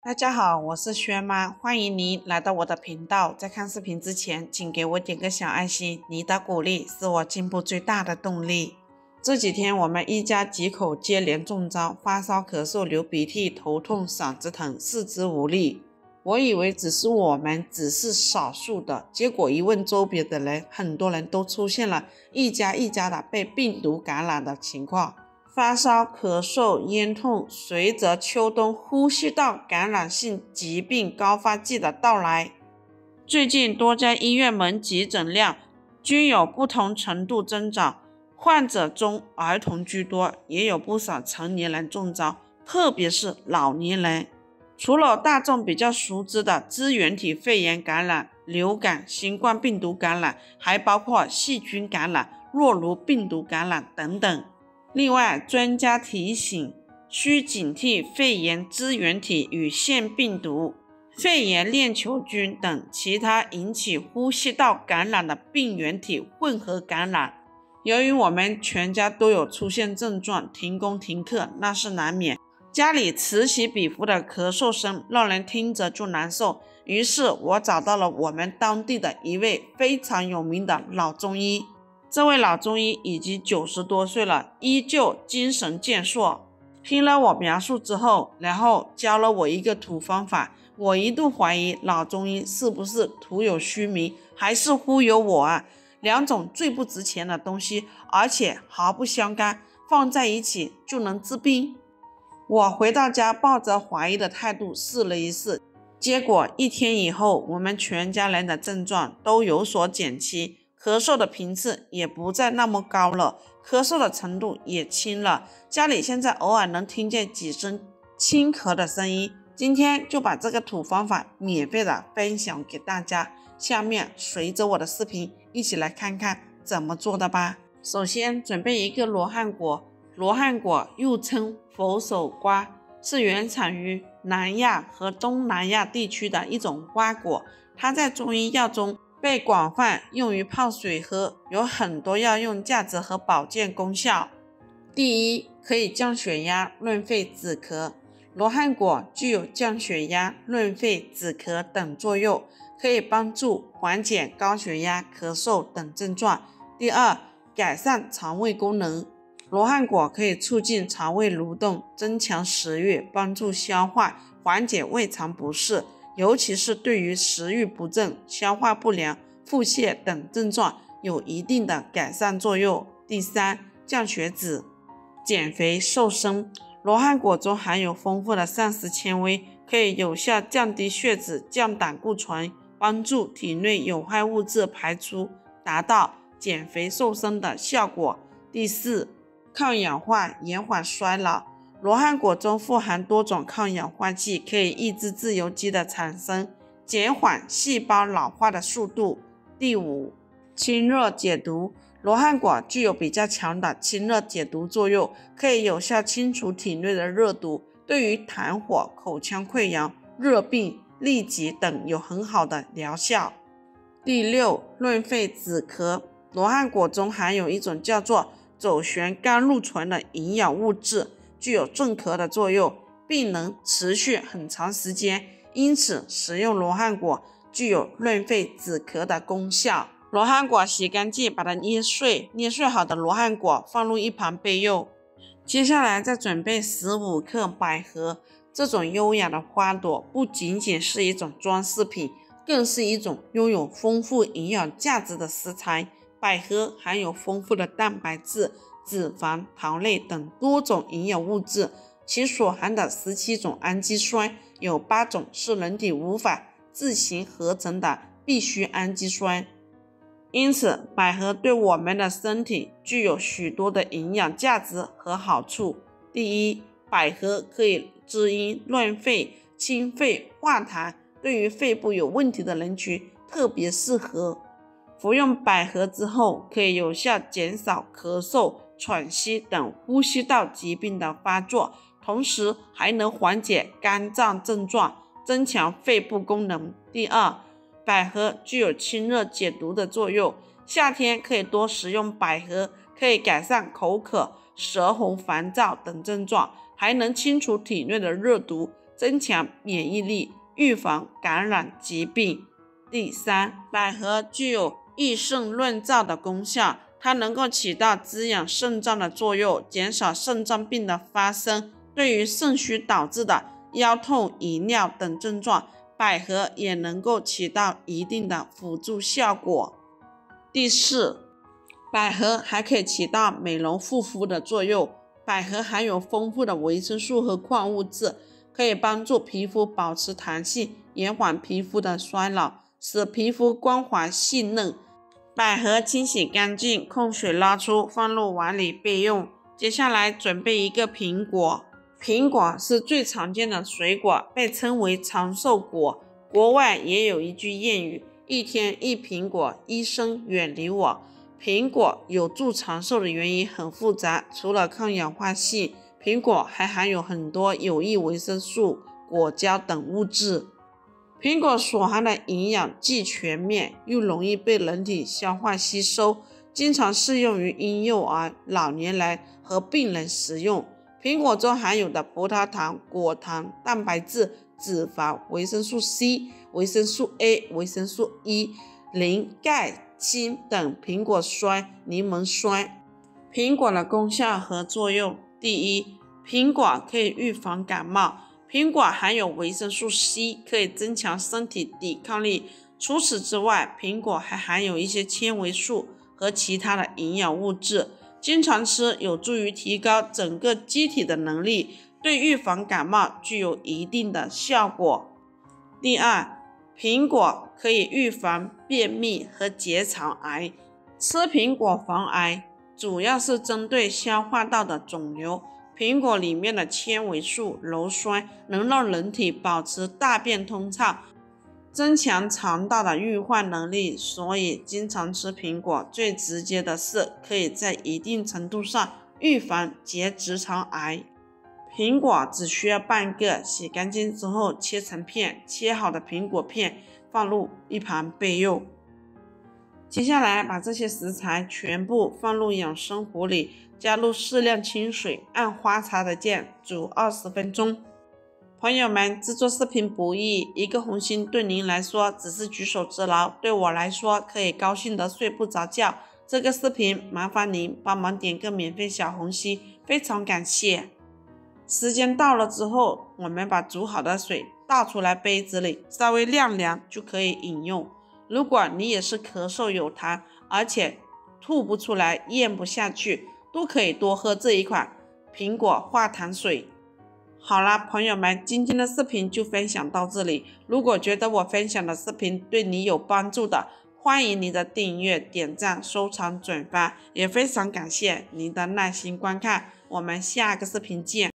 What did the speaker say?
大家好，我是轩妈，欢迎您来到我的频道。在看视频之前，请给我点个小爱心，你的鼓励是我进步最大的动力。这几天我们一家几口接连中招，发烧、咳嗽、流鼻涕、头痛、嗓子疼、四肢无力。我以为只是少数的，结果一问周边的人，很多人都出现了一家的被病毒感染的情况。发烧、咳嗽、咽痛，随着秋冬呼吸道感染性疾病高发季的到来，最近多家医院门急诊量均有不同程度增长，患者中儿童居多，也有不少成年人中招，特别是老年人。除了大众比较熟知的支原体肺炎感染、流感、新冠病毒感染，还包括细菌感染、诺如病毒感染等等。另外，专家提醒，需警惕肺炎支原体与腺病毒、肺炎链球菌等其他引起呼吸道感染的病原体混合感染。由于我们全家都有出现症状，停工停课那是难免，家里此起彼伏的咳嗽声让人听着就难受，于是我找到了我们当地的一位非常有名的老中医。这位老中医已经90多岁了，依旧精神健硕。听了我描述之后，然后教了我一个土方法。我一度怀疑老中医是不是徒有虚名，还是忽悠我啊？两种最不值钱的东西，而且毫不相干，放在一起就能治病。我回到家抱着怀疑的态度试了一试，结果1天以后，我们全家人的症状都有所减轻，咳嗽的频次也不再那么高了，咳嗽的程度也轻了，家里现在偶尔能听见几声轻咳的声音。今天就把这个土方法免费的分享给大家，下面随着我的视频一起来看看怎么做的吧。首先准备一个罗汉果，罗汉果又称佛手瓜，是原产于南亚和东南亚地区的一种瓜果，它在中医药中被广泛用于泡水喝，有很多药用价值和保健功效。第一，可以降血压、润肺止咳。罗汉果具有降血压、润肺止咳等作用，可以帮助缓解高血压、咳嗽等症状。第二，改善肠胃功能。罗汉果可以促进肠胃蠕动，增强食欲，帮助消化，缓解胃肠不适，尤其是对于食欲不振、消化不良、腹泻等症状有一定的改善作用。第三，降血脂、减肥瘦身。罗汉果中含有丰富的膳食纤维，可以有效降低血脂、降胆固醇，帮助体内有害物质排出，达到减肥瘦身的效果。第四，抗氧化，延缓衰老。罗汉果中富含多种抗氧化剂，可以抑制自由基的产生，减缓细胞老化的速度。第五，清热解毒。罗汉果具有比较强的清热解毒作用，可以有效清除体内的热毒，对于痰火、口腔溃疡、热病、痢疾等有很好的疗效。第六，润肺止咳。罗汉果中含有一种叫做左旋甘露醇的营养物质，具有镇咳的作用，并能持续很长时间，因此食用罗汉果具有润肺止咳的功效。罗汉果洗干净，把它捏碎，捏碎好的罗汉果放入一旁备用。接下来再准备15克百合。这种优雅的花朵不仅仅是一种装饰品，更是一种拥有丰富营养价值的食材。百合含有丰富的蛋白质、脂肪、糖类等多种营养物质，其所含的17种氨基酸，有8种是人体无法自行合成的必需氨基酸。因此，百合对我们的身体具有许多的营养价值和好处。第一，百合可以滋阴润肺、清肺化痰，对于肺部有问题的人群特别适合。服用百合之后，可以有效减少咳嗽、喘息等呼吸道疾病的发作，同时还能缓解肝脏症状，增强肺部功能。第二，百合具有清热解毒的作用，夏天可以多食用百合，可以改善口渴、舌红、烦躁等症状，还能清除体内的热毒，增强免疫力，预防感染疾病。第三，百合具有益肾润燥的功效，它能够起到滋养肾脏的作用，减少肾脏病的发生。对于肾虚导致的腰痛、遗尿等症状，百合也能够起到一定的辅助效果。第四，百合还可以起到美容护肤的作用。百合含有丰富的维生素和矿物质，可以帮助皮肤保持弹性，延缓皮肤的衰老，使皮肤光滑细嫩。百合清洗干净，控水捞出，放入碗里备用。接下来准备一个苹果。苹果是最常见的水果，被称为长寿果。国外也有一句谚语：一天一苹果，医生远离我。苹果有助长寿的原因很复杂，除了抗氧化性，苹果还含有很多有益维生素、果胶等物质。苹果所含的营养既全面，又容易被人体消化吸收，经常适用于婴幼儿、老年人和病人食用。苹果中含有的葡萄糖、果糖、蛋白质、脂肪、维生素 C、维生素 A、维生素 E、磷、钙、锌等苹果酸、柠檬酸。苹果的功效和作用：第一，苹果可以预防感冒。苹果含有维生素 C， 可以增强身体抵抗力。除此之外，苹果还含有一些纤维素和其他的营养物质。经常吃有助于提高整个机体的能力，对预防感冒具有一定的效果。第二，苹果可以预防便秘和结肠癌。吃苹果防癌，主要是针对消化道的肿瘤。苹果里面的纤维素、鞣酸能让人体保持大便通畅，增强肠道的预化能力，所以经常吃苹果最直接的是可以在一定程度上预防结直肠癌。苹果只需要半个，洗干净之后切成片，切好的苹果片放入一旁备用。接下来把这些食材全部放入养生壶里，加入适量清水，按花茶的键煮20分钟。朋友们，制作视频不易，一个红心对您来说只是举手之劳，对我来说可以高兴得睡不着觉。这个视频麻烦您帮忙点个免费小红心，非常感谢。时间到了之后，我们把煮好的水倒出来杯子里，稍微晾凉就可以饮用。如果你也是咳嗽有痰，而且吐不出来、咽不下去，都可以多喝这一款苹果化痰水。好啦，朋友们，今天的视频就分享到这里。如果觉得我分享的视频对你有帮助的，欢迎你的订阅、点赞、收藏、转发，也非常感谢您的耐心观看。我们下个视频见。